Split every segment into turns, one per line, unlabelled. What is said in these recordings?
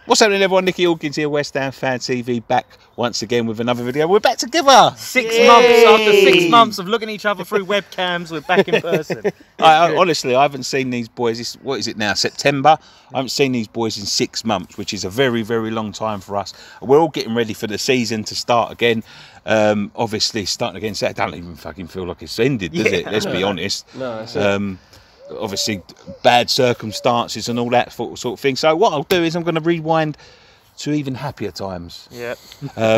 What's happening, everyone? Nicky Hawkins here, West Ham Fan TV, back once again with another video. We're back together.
6 months after 6 months of looking at each other through webcams, we're back in person.
Honestly, I haven't seen these boys. What is it now? September. I haven't seen these boys in 6 months, which is a very, very long time for us. We're all getting ready for the season to start again. Obviously, starting again Saturday, don't even fucking feel like it's ended, does it? Let's be honest.
No,
obviously bad circumstances and all that sort of thing. So what I'll do is I'm going to rewind to even happier times.
Yeah.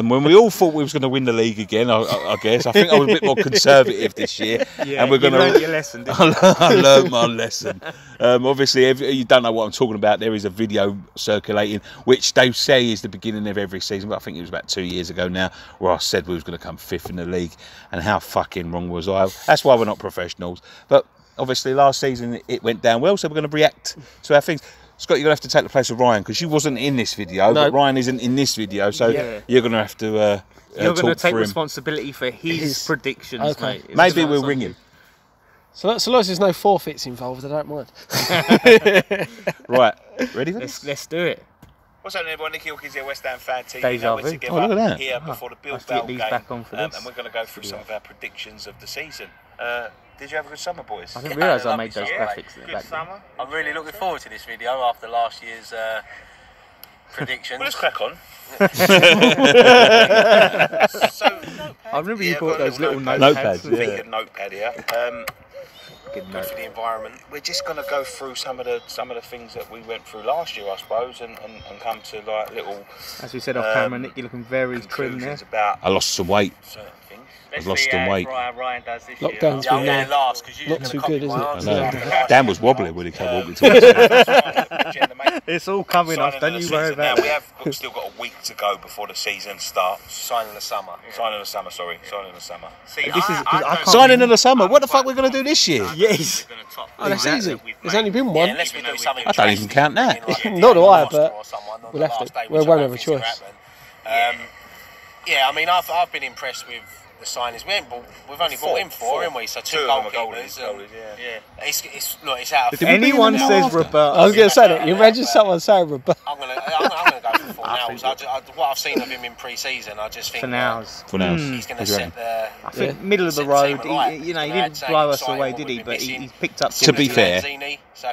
When we all thought we was going to win the league again, I guess. I think I was a bit more conservative this year.
Yeah,
and we're going to
learn your lesson, didn't you?
I learned my lesson. Obviously, if you don't know what I'm talking about, there is a video circulating, which they say is the beginning of every season, but I think it was about 2 years ago now, where I said we was going to come 5th in the league, and how fucking wrong was I? That's why we're not professionals. But obviously, last season it went down well, so we're going to react to our things. Scott, you're going to have to take the place of Ryan, because you wasn't in this video, but Ryan isn't in this video, so you're going to have to
you're going to take
for
responsibility for his predictions,
okay.
mate.
Maybe we'll ring him.
So long as there's no forfeits involved, I don't mind.
Right, ready for this?
Let's do it.
What's happening, everyone? Nicky Hawkins here, West Ham Fan TV.
Deja vu.
We're together Oh, look at that. here before the Bill
Let's
Bell
get these
game,
back on for this.
and we're going to go through some of our predictions of the season. Did you have a good summer, boys?
I didn't realise I made those graphics at the back.
Summer. I'm really looking forward to this video after last year's predictions.
Well, let's crack on.
I remember you bought those little
notepads.
notepads.
Yeah. Notepad here. Good for the environment. We're just going to go through some of the things that we went through last year, I suppose, and come to like little.
As we said off camera, Nick, you're looking very trim there.
About I lost some weight. Certain things. I've lost some weight.
Ryan does this
Lockdown's
year.
been not too good, is it?
I know. Dan was wobbling when he came walking towards me.
It's all coming off, don't you worry about
it.
it.
We have still got a week to go before the season starts.
Signing the summer.
Signing the summer, sorry. Signing the summer.
See,
This is, 'cause I can't
Signing in the summer? What the fuck we're going to do this year?
Yes.
Oh, that's easy. There's only been one.
Unless we do something
I don't even count that.
Nor do I, but we'll have to. We won't have a choice.
Yeah, I mean, I've been impressed with the signings. We've only bought in four, haven't we? So two goalkeepers. Yeah. It's out of.
If anyone says Roberto,
I was going to say that. You imagine someone saying Roberto.
I'm gonna go for Fornals. What I've seen of him in pre-season, I just think
Fornals.
he's going to set the.
I think middle of the road. He didn't blow us away, did he? But he's picked up.
To be fair,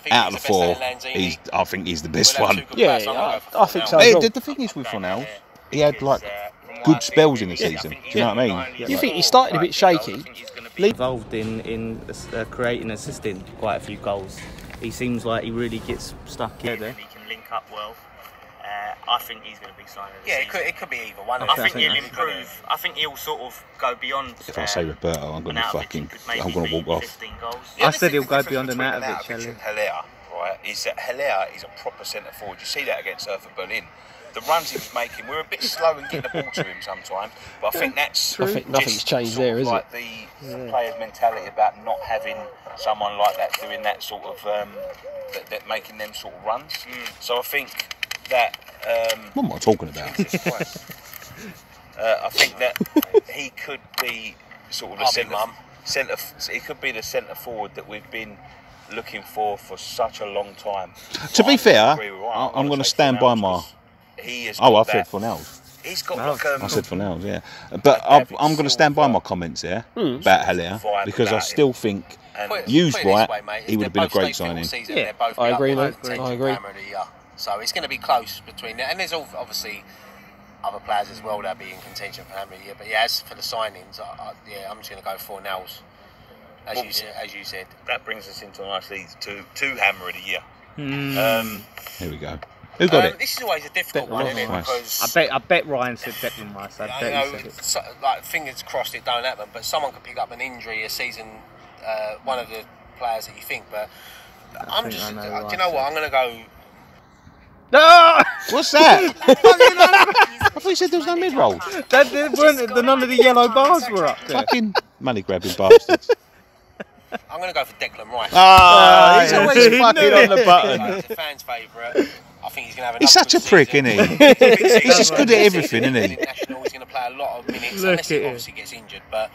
out of the four,
I
I think he's the best one.
Yeah, I think so. As well.
The thing is with Fornals, he had like good spells in the season. Do you know what I mean?
You think he started a bit shaky?
Involved in creating and assisting quite a few goals. He seems like he really gets stuck in there.
He can link up well. I think he's going to be signing.
It could be either one.
I think he'll improve. I think he'll sort of go beyond.
If I say Roberto, I'm going to walk off.
15 goals.
I said he'll go beyond Arnautovic, Shelley.
Right, is that Haller is a proper centre forward. You see that against Hertha Berlin. The runs he was making, we're a bit slow in getting the ball to him sometimes, but I think that's.
I think nothing's changed there, is it?
The player's mentality about not having someone like that doing that sort of, that making them sort of runs. So I think that. What am I talking about? I think that he could be sort of the centre. He could be the centre forward that we've been looking for such a long time. To be fair, I'm going to stand by my. I've said Fornals. He's got like I said Fornals, yeah. But I'm going to stand by my comments there about Haller, because I still think, used right, he would have been a great signing.
Yeah, I agree, mate. I agree.
So it's going to be close between that, and there's obviously other players as well that be in contention for Hammer of the Year. But yeah, as for the signings, I'm just going to go Fornals, as you said.
That brings us into nicely to Hammer of the Year. Here we go. Who got it?
This is always a difficult one, isn't it? Because
I bet Ryan said Declan Rice. I bet he said it.
Like, fingers crossed it don't happen, but someone could pick up an injury a season. One of the players that you think, but do you know what? I'm going to go.
No!
What's that? I thought you said there was no mid-roll.
None of the yellow bars were up there.
Fucking money-grabbing bastards.
I'm going to go for Declan Rice.
He's always fucking on the button.
He's a fan's favourite. I think he's going to have.
He's such a prick, isn't he? He's just good at everything, isn't he?
International, he's going to play a lot of minutes unless he obviously gets injured. But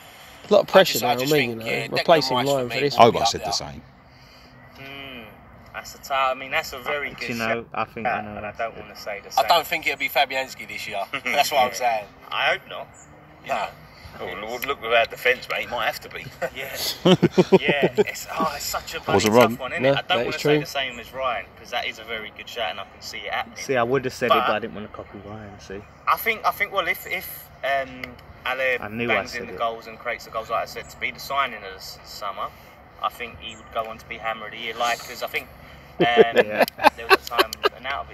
a lot of pressure now on me, replacing Ryan for this.
I hope I said the same.
That's a I mean, that's a very good shout.
I think I know.
And I don't want to say the same.
I don't think it'll be Fabianski this year. That's what I'm saying.
I hope not.
No.
Oh, look with our defence, mate. It might have to be.
Yeah. Yeah. It's such a
Wasn't
tough
wrong.
one, isn't
No,
it? I don't
that
want
is
to
true.
say the same as Ryan, because that is a very good shout and I can see it happening.
See, I would have said it,
But-
but I didn't want to copy Ryan. See,
I think well, if Ale
I knew I
bangs
said
in the
it.
goals and creates the goals, like I said, to be the signing of the summer, I think he would go on to be Hammer of the Year. Because I think there was a time an out of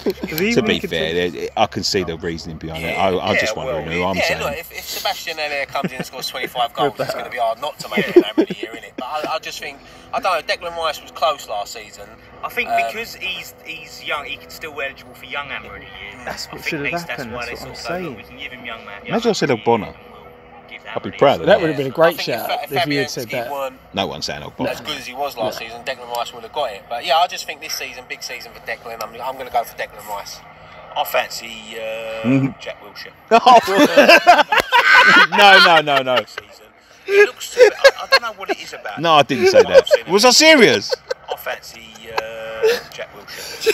it.
To be fair, I can see the reasoning behind it. I just wondering who I'm saying.
Look, if Sebastian Haller comes in and scores 25 goals, it's going to be hard not to make him Hammer of the Year, innit? But I just think, I don't know, Declan Rice was close last season.
I think because he's young, he can still be eligible for Young Hammer of the Year.
That's what
I think
should have
that's
happened.
why
That's
they
what
sort
I'm
of go, look, we
saying.
can give him Young Man.
Imagine I said Ogbonna. I'd be proud of
That
that.
would have been a
I
great
think
shout if you had said
Fabianski
that.
weren't
No one's saying
as
Ogbonna.
good as he was last season, Declan Rice would have got it. But yeah, I just think this season, big season for Declan. I'm going to go for Declan Rice.
I fancy Jack Wilshere.
No.
Season. He looks too. I don't know what it is about.
No, I didn't say that. Was I serious?
I fancy Jack Wilshere.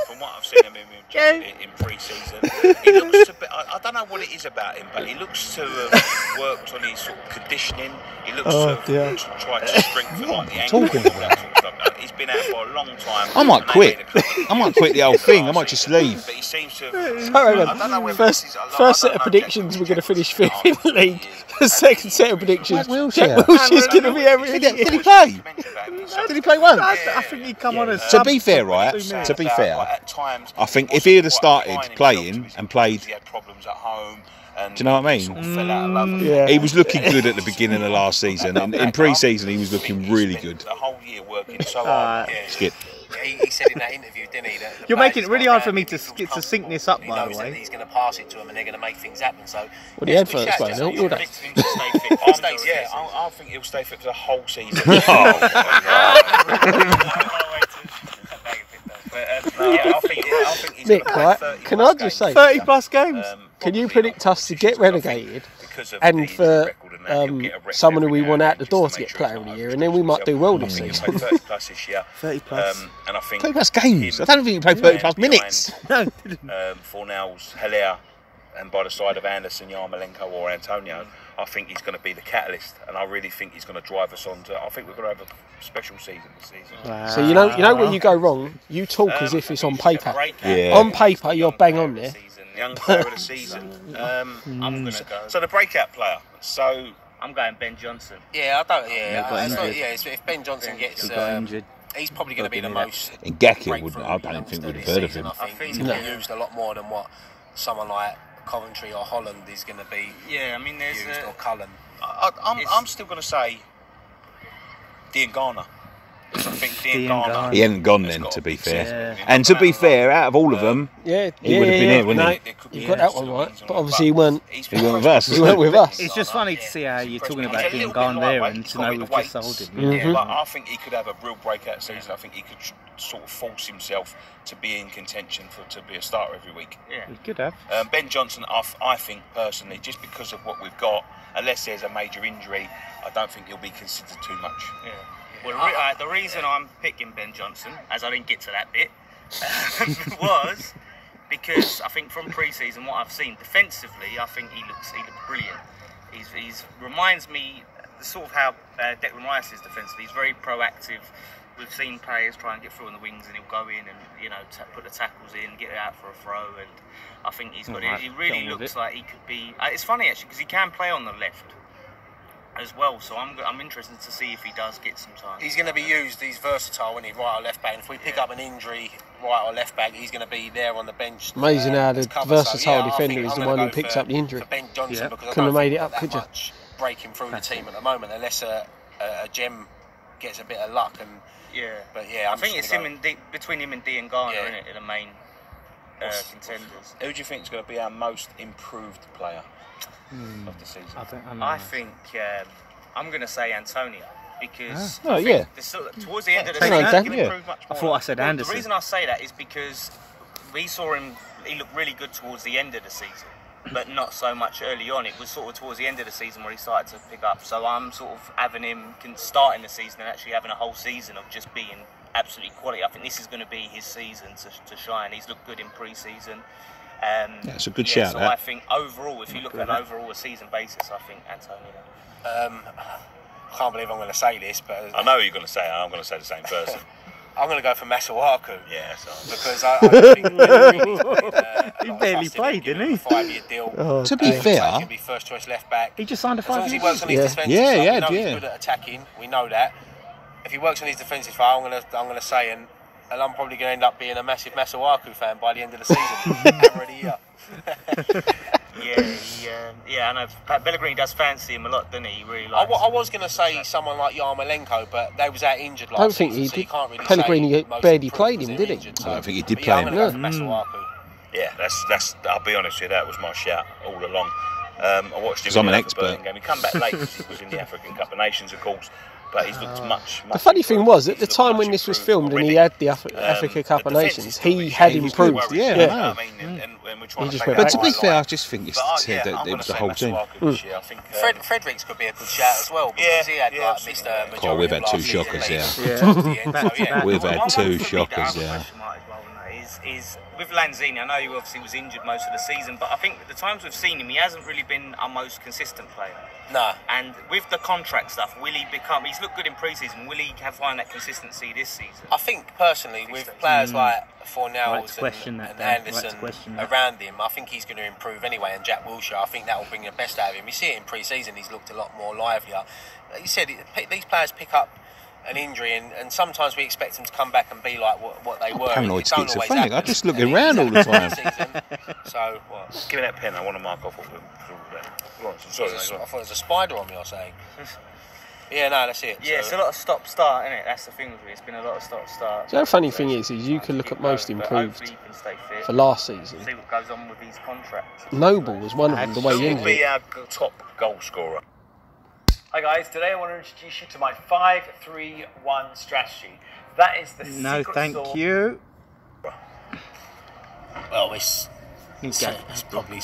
From what I've seen him in pre-season, he looks a bit. I don't know what it is about him, but he looks to have worked on his sort of conditioning. He looks to have tried to strengthen like the ankle.
talking
All that sort of stuff. He's been out for a long time.
I might
and they
quit.
made a couple of
I might quit the whole thing. I might just leave.
But he seems to have.
Sorry,
I don't know whether
first,
this is a lot-
first
I
set
don't
of
know
predictions,
Jack
we're going to finish
Wilshere
fifth in the league. The second set of predictions,
Wilshere.
Jack Wilshere's going to be every
Did he
year.
play?
mentioned about him.
Did he play once?
I think he'd come on as
To be fair, right? To be fair,
At times,
I think
he
if he had
wasn't
started
quite
playing
applying himself to
and
his
played-
because he had problems at home. And
Do you know what I mean?
Sort of fell out of love with
Yeah.
he was looking good at the beginning of last season. In pre-season, he was looking really good.
The whole year working so hard.
Skip.
He said in that interview, didn't he? That the
You're making it
players
really
got
hard for
around
me
him,
to
he feels
get to sync
comfortable.
this up,
He
by the
knows
way.
that he's going to pass it to him and they're going to make things happen. So,
Well, the adverts
shout,
won't
Justin.
help, will they?
Predict him to stay fit.
I think he'll stay fit for the whole season. I think he's
Nick,
gonna play
right?
30
Can
plus
I just
games.
say,
30 plus games.
can you
Probably
predict
not
us to get
competitions, I think,
relegated
because of
and
the
for
record and that, he'll get a record
someone who
every
we
now
want
and
out
then
the
just
door
to
to
make
get
sure
player
he's
of the
not
year, and then we might do well this
I think
season?
he'll play 30 plus this year.
30 plus.
And I think
30 plus games.
him
I don't think you play 30 plus
behind,
minutes.
No,
Fornals, Haller, and by the side of Anderson, Yarmolenko or Antonio, I think he's going to be the catalyst, and I really think he's going to drive us on to. I think we're going to have a special season this season.
So you know where you go wrong. You talk as if it's on paper.
Yeah.
On paper, you're bang on there.
Young player of the season.
I'm going to go.
So the breakout player. So
I'm going Ben Johnson.
yeah, I don't.
got
Yeah,
injured.
if Ben Johnson gets,
he got injured.
he's probably going to be the most.
And Gaki,
breakthrough
I don't think
youngster
we'd have
this
heard of
season.
him.
I think he's
No.
going to be used a lot more than what someone like Coventry or Holland is going to be
Yeah, I mean, there's
used, or Cullen.
I'm still going to say Diangana. I think
Diangana.
Diangana.
He hadn't gone
has
then,
got
to be
big
fair.
season.
And to be fair, out of all of them,
Yeah,
He would have been here, wouldn't he?
There could
You
be
got that
others
one right,
still,
but obviously he weren't.
he's
He weren't with us.
He weren't with us.
It's just funny to see how you're talking about
He's a
being
little
gone
bit
there
lightweight,
and
he's
to
got
know
a bit
we've
of
just
weight.
sold him.
Yeah, but I think he could have a real breakout season. I think he could sort of force himself to be in contention to be a starter every week.
yeah.
He could have.
Ben Johnson, I think personally, just because of what we've got, unless there's a major injury, I don't think he'll be considered too much.
Yeah. Well, the reason I'm picking Ben Johnson, as I didn't get to that bit, was because I think from pre-season what I've seen defensively, I think he looks brilliant. He's reminds me sort of how Declan Rice is defensively. He's very proactive. We've seen players try and get through on the wings, and he'll go in and put the tackles in, get it out for a throw, and I think he's got it.
Alright,
He
get
really
on with
looks
it.
like he could be. It's funny actually because he can play on the left as well. So I'm interested to see if he does get some time.
He's going to be used. He's versatile when he's right or left back. And if we pick up an injury, right or left back, he's going to be there on the bench.
Amazing how the
as cover.
versatile
I
defender
think
is
I'm
the
gonna
one who
go
picks
for-
up the injury.
For Ben Johnson,
Yeah.
because
Couldn't
I
have
don't
made
think
it up,
that
could you?
much breaking through the team at the moment, unless a gem gets a bit of luck. But yeah,
I think it's him and between him and Diangana,
Yeah.
isn't it? The main contenders.
Who do you think is going to be our most improved player of the season?
I think I'm going to say Antonio because
Oh,
I
yeah.
think towards the end of the
Take
season,
that,
he can
yeah.
improve much
I
more.
thought I said
Well,
Anderson.
The reason I say that is because we saw him. He looked really good towards the end of the season, but not so much early on. It was sort of towards the end of the season where he started to pick up. So I'm sort of having him starting the season and actually having a whole season of just being absolutely quality. I think this is going to be his season to shine. He's looked good in pre-season.
Yeah, it's a good shout.
So I think overall, if you look at a season basis, I think Antonio.
I can't believe I'm going to say this, but
I know you're going to say it. I'm going to say the same person.
I'm going to go for Masuaku.
Yeah, so.
Because I think
he barely played, didn't he?
5-year deal.
To be fair,
he's going to be first choice left back.
He just signed a
As long as
5
he
year.
works on his defensive
Yeah,
stuff,
yeah,
we know
yeah.
he's good at attacking. We know that. If he works on his defensive file, I'm going to say, and I'm probably going to end up being a massive Masuaku fan by the end of the season. Hammer of the year.
Yeah, I know. Pellegrini does fancy him a lot, doesn't he? He really
I
likes
was going to say someone like Yarmolenko, but they was out injured last
I don't think
season,
he
so
did.
you can't really
Pellegrini
say most
barely
improved
played
because
him,
they're
did he?
injured,
I don't think he did
but
play
yeah,
him.
I'm going to go for Masuaku.
Yeah, that's. I'll be honest with you, that was my shout all along. I watched him.
'Cause I'm
in
an
the
expert.
Game. He come back late because he was in the African Cup of Nations, of course, but he's looked much.
The funny thing was, at
He's
the
looked
time
much
when this was
improved
filmed and he
already.
had the Africa Cup
the
of
defence
Nations,
is still
he
big.
had
He was
improved.
worried,
Yeah,
you
I
know
know.
what I mean? And we're trying
He
to
just
play
went
that
But to be
line.
fair, I just think it's
But,
that
I'm
it
gonna
was the
say
whole team.
Masuaku this year. I think
Fredericks could be a good shout as well because he had like missed a majority
Oh, we've
of
had two
last season,
shockers,
didn't
yeah.
he? Towards the end, so, yeah.
We've had
One
two
for me that
shockers,
I have a
yeah.
question mark as well on that is with Lanzini. I know he obviously was injured most of the season, but I think the times we've seen him, he hasn't really been our most consistent player.
No.
And with the contract stuff, will he become? He's looked good in pre-season. Will he find that consistency this season?
I think personally, with players like Fornells
question
and
that, Dan. Right to
Anderson
question that.
around him, I think he's going to improve anyway. And Jack Wilshere, I think that will bring the best out of him. You see it in pre-season; he's looked a lot more livelier. Like you said, these players pick up an injury, and sometimes we expect them to come back and be like what they were.
Paranoid
It don't always
schizophrenic. I
happen.
just look
And
around all the
exactly
time.
that season. So what?
Give me that pen. I want to mark off what we're. Sorry.
I thought it was a spider on me or something. Yeah, no, that's it.
Yeah, it's a lot of stop-start, isn't it? That's the thing with it. It's been a lot of stop-start.
The other funny thing is you can look at most improved
Hopefully he can stay fit.
for last season.
See what goes on with his contract.
Noble was one of them, the way he
Who will
ended
be
it.
our top goal scorer?
Hi guys, today I want to introduce you to my 5-3-1 strategy. That is the
No,
secret
thank
sauce.
you.
Well, it's probably.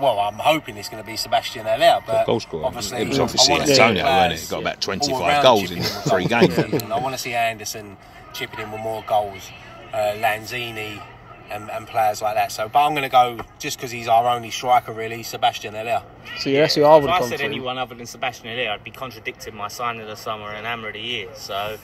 Well, I'm hoping it's going to be Sebastian Haller, but
Goal scorer.
obviously
It was obviously
I wanna see
Antonio,
players
wasn't it? Got about 25
all-round
goals
chipping
in
with
3
goals
games.
this season. I want to see Anderson chipping in with more goals, Lanzini, and players like that. So, but I'm going to go just because he's our only striker, really, Sebastian Haller.
So yeah, that's who I would
If
have
I
gone
said
for.
anyone other than Sebastian Haller, I'd be contradicting my sign of the summer and hammer of the year. So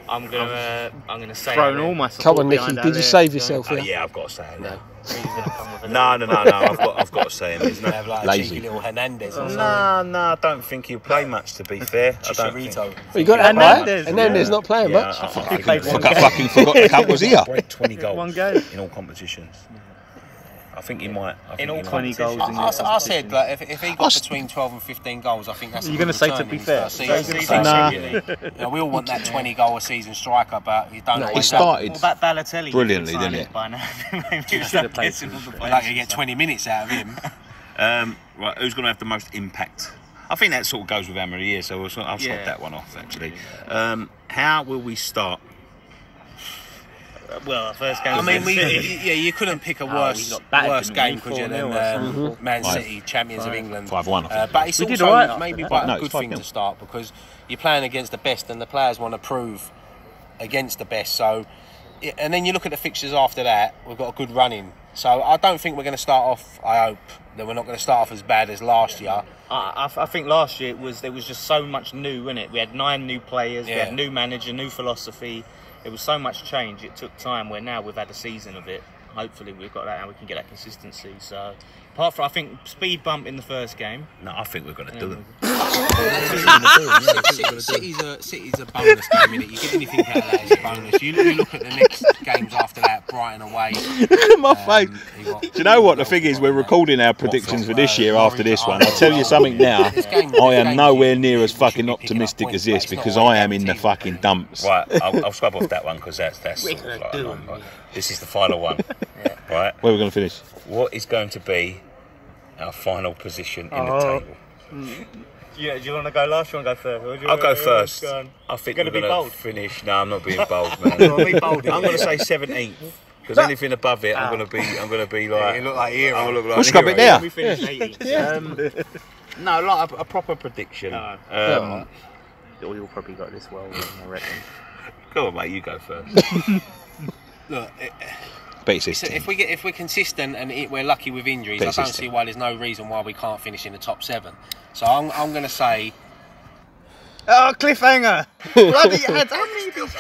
I'm gonna say.
Thrown
Haller.
all my support
Come on, Nicky,
behind
did you
Haller.
save yourself
Oh,
here?
yeah, I've got to say it.
No.
He's gonna come with a
No. I've got to say him. There's
They have like a
Lazy.
cheeky little Hernandez or something.
No, I don't think he'll play much. To be fair, I don't think.
Chicharito.
Well, you got that right.
Hernandez,
Hernandez
yeah.
not playing
Yeah,
much.
I
He played one
I fucking forgot the cup was here.
Break 20 goals
One game.
in all competitions. I think he might.
In all
20 goals in
I said, like, if he got between 12 and 15 goals, I think that's.
You're
going
gonna say to be fair?
Nah.
You know, we all want that 20-goal a season striker, but you don't.
No,
He
always
started
What about Balotelli?
brilliantly,
You could sign
didn't
him
it?
By now. Maybe
Should have played
guessing all the
have.
players.
Like you get 20 minutes out of him.
Right, who's going to have the most impact? I think that sort of goes with Hammer of the Year, so I'll swap
Yeah.
that one off, actually. How will we start?
Well, the first game.
I mean,
was
you couldn't pick a
we
worse
got battered,
worse
didn't we?
game, could you,
4-0
than
or something.
Man City, champions of England.
5-1, I think.
But it's
We did
also
all right after
maybe
that.
quite
No,
a good
it's
thing
5-0.
to start because you're playing against the best, and the players want to prove against the best. So, and then you look at the fixtures after that. We've got a good run in. So I don't think we're going to start off. I hope that we're not going to start off as bad as last year.
I think last year there was just so much new, wasn't it? We had 9 new players, we
Yeah.
had new manager, new philosophy. There was so much change. It took time. Where now we've had a season of it. Hopefully we've got that and we can get that consistency. So apart from I think speed bump in the first game.
No, I think we're going to do them.
City's a bonus game, innit? You get anything out of that, it's a bonus. You look at the next games after that, Brighton away.
Look at my face. Do you know what the thing is? We're recording our predictions for this year after this one. I'll tell you something now. I am nowhere near as fucking optimistic as this because I am in the fucking dumps.
Right, I'll scrub off that one because that's sort of like a number. This is the final one. Right,
Where are we going to finish?
what is going to be our final position in the table?
Yeah, do you want to go last? Or you want to go first?
I'll go first. I think
Gonna
we're
be
going
bold?
to finish. No, I'm not being bold, man.
Be bold.
I'm going to say 17th because anything above it, I'm going to be like.
You look like a hero.
I'm gonna look like
We'll
a
scrub it
hero.
there.
We finished 80th.
No, like a proper prediction.
No.
You'll probably got this well, I reckon.
Go on, mate. You go first.
Look,
if
we're consistent and we're lucky with injuries, I don't see why there's no reason why we can't finish in the top 7. So I'm going to say.
Oh, cliffhanger! Bloody heads! How many of these?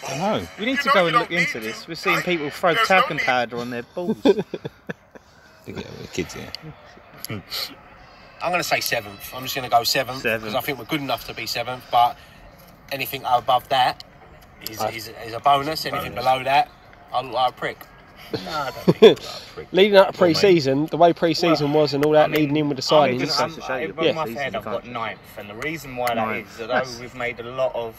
I know.
We need to go and look into this. We're seeing people throw talcum powder on their balls.
Yeah, kids, yeah.
I'm going to say 7th. I'm just going to go 7th because I think we're good enough to be 7th. But anything above that is a bonus. Anything below that, I look like a prick.
No, I don't think you're a prick.
Leading up to pre-season, the way pre-season was and all that, leading in with the signings.
In my head, I've got 9th, and the reason why that is that we've made a lot of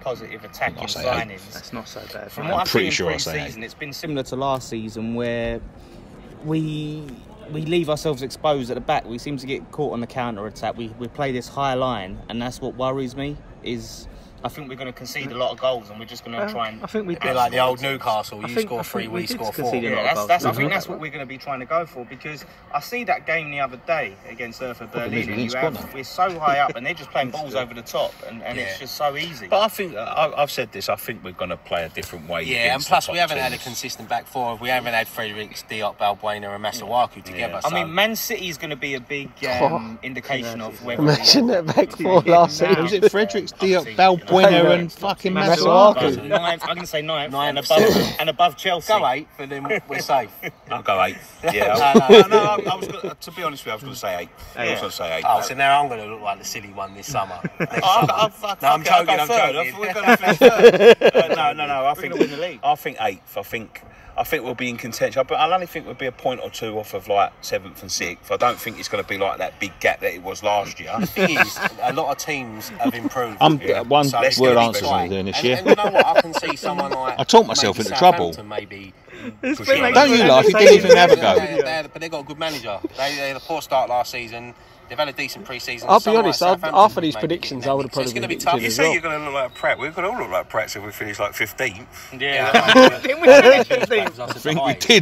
positive attacking signings.
That's not so bad.
From what I've seen in pre-season, it's been similar to last season where we leave ourselves exposed at the back. We seem to get caught on the counter attack. We play this high line, and that's what worries me. I think we're going to concede a lot of goals, and we're just going to try and.
I think we did.
A bit like the old Newcastle. You score 3, we score 4.
Yeah, I think that's what we're going to be trying to go for, because I see that game the other day against Hertha Berlin, and we're so high up, and they're just playing balls over the top, and it's just so easy.
But I think I've said this. I think we're going to play a different way.
Yeah, and plus we haven't had a consistent back four. We haven't had Fredericks, Diop, Balbuena, and Masuaku together.
I mean, Man City is going to be a big indication of whether.
Imagine that back four last season.
Was it Fredericks, Diop, Balbuena, and fucking Masuaku?
I'm going to say 9th, and above Chelsea.
Go 8th, and then we're safe.
I'll go 8th. Yeah. I was gonna, to be honest with you, I was going to say 8th. I was going to say 8th.
Oh, so now I'm going to look like the silly one this summer.
I'm joking. We're going to finish third. No. I think
we're going to win the league.
I think 8th. I think we'll be in contention, but I'll only think we'll be a point or two off of like 7th and 6th. I don't think it's going to be like that big gap that it was last year.
The thing is, a lot of teams have improved.
One word answers I'm doing this year.
And you know what? I can see someone like.
I talked myself into trouble.
Maybe.
Don't you laugh? You didn't even have a go.
But they got a good manager. They had a poor start last season. They've had a decent pre-season.
I'll be honest, after these predictions, I would have probably
been
been
tough.
You say you're going to look like Pratt. We're going to all look like Pratt if we finish like 15th.
Yeah.
I think we did.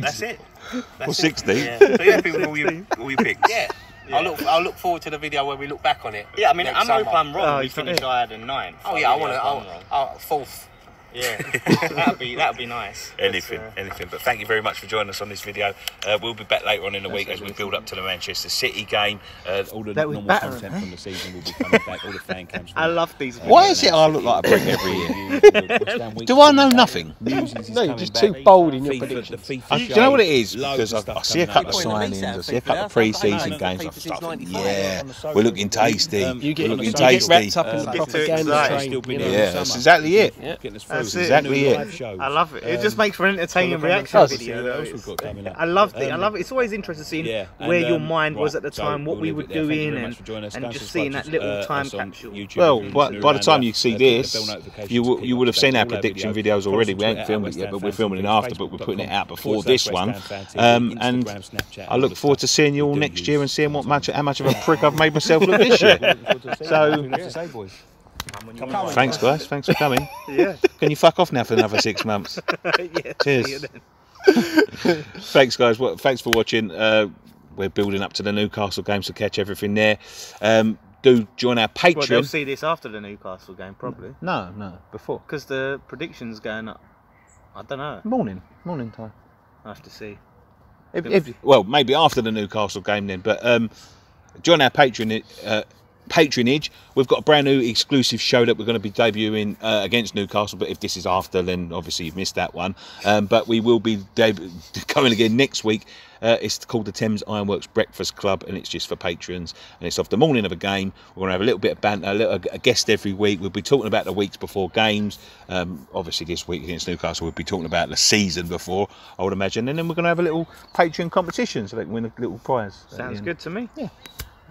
That's it.
Or 16th.
Yeah. So you're happy with all your picks?
Yeah. I'll look forward to the video where we look back on it.
Yeah, I mean, I'm hope I'm wrong. We finish higher than 9th.
Oh yeah, I want to. 4th.
Yeah, that'd be nice.
Anything. But thank you very much for joining us on this video. We'll be back later on in the week as we build up to the Manchester City game. All the normal content from the season will be coming back. All the fan cams.
I love these.
Why is it I look like a prick every year? Do I know nothing?
No, you're just too bold in your predictions.
Do you know what it is? Because I see a couple of signings, I see a couple of pre-season games. I start thinking, yeah, we're looking tasty.
You get
tasty.
wrapped up in the propaganda train.
Yeah, that's exactly it.
That's
exactly it.
I love it. It just makes for an entertaining reaction video. I love it. It's always interesting seeing where your mind was at the time, what we were doing, and just seeing that little time capsule.
Well, by the time you see this, you would have seen our prediction videos already. We ain't filmed it yet, but we're filming it after. But we're putting it out before this one. And I look forward to seeing you all next year and seeing how much of a prick I've made myself look this year. So. Thanks, guys. Thanks for coming.
Yeah.
Can you fuck off now for another 6 months?
Yeah.
Cheers. Thanks, guys. Thanks for watching. We're building up to the Newcastle game, so catch everything there. Do join our Patreon.
Well, they'll see this after the Newcastle game, probably.
No, before.
Because the prediction's going up. I don't know.
Morning time.
I have to see.
Well, maybe after the Newcastle game then. But join our patronage. We've got a brand new exclusive show that we're going to be debuting against Newcastle, but if this is after, then obviously you've missed that one. But we will be going again next week. It's called the Thames Ironworks Breakfast Club, and it's just for patrons, and it's off the morning of a game. We're going to have a little bit of banter, a guest every week. We'll be talking about the weeks before games. Obviously this week against Newcastle, we'll be talking about the season before, I would imagine, and then we're going to have a little Patreon competition so they can win a little prize.
Sounds good to me.
Yeah.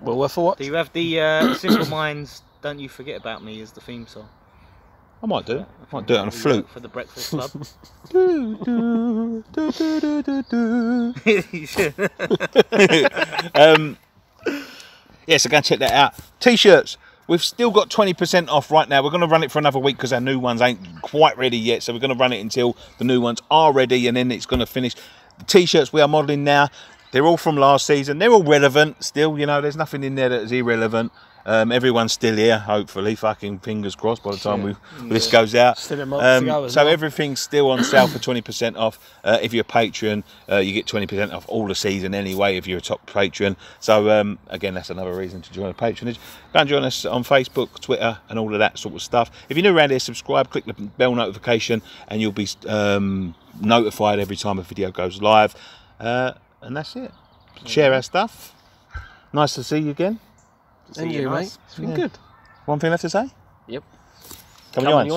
Well, for what?
Do you have the Simple Minds Don't You Forget About Me as the theme song?
I might do it. I might do it on a flute.
For the Breakfast Club. You should.
Yeah, so go and check that out. T-shirts. We've still got 20% off right now. We're going to run it for another week because our new ones ain't quite ready yet. So we're going to run it until the new ones are ready, and then it's going to finish. The T-shirts we are modelling now, they're all from last season. They're all relevant still, you know, there's nothing in there that is irrelevant. Everyone's still here, hopefully. Fucking fingers crossed by the time this goes out.
Still a month to go as well.
Everything's still on sale for 20% off. If you're a patron, you get 20% off all the season anyway if you're a top patron. So again, that's another reason to join a patronage. Go and join us on Facebook, Twitter, and all of that sort of stuff. If you're new around here, subscribe, click the bell notification, and you'll be notified every time a video goes live. And that's it. Share our stuff. Nice to see you again.
And you, mate.
It's been good.
One thing left to say?
Yep.
Come on, you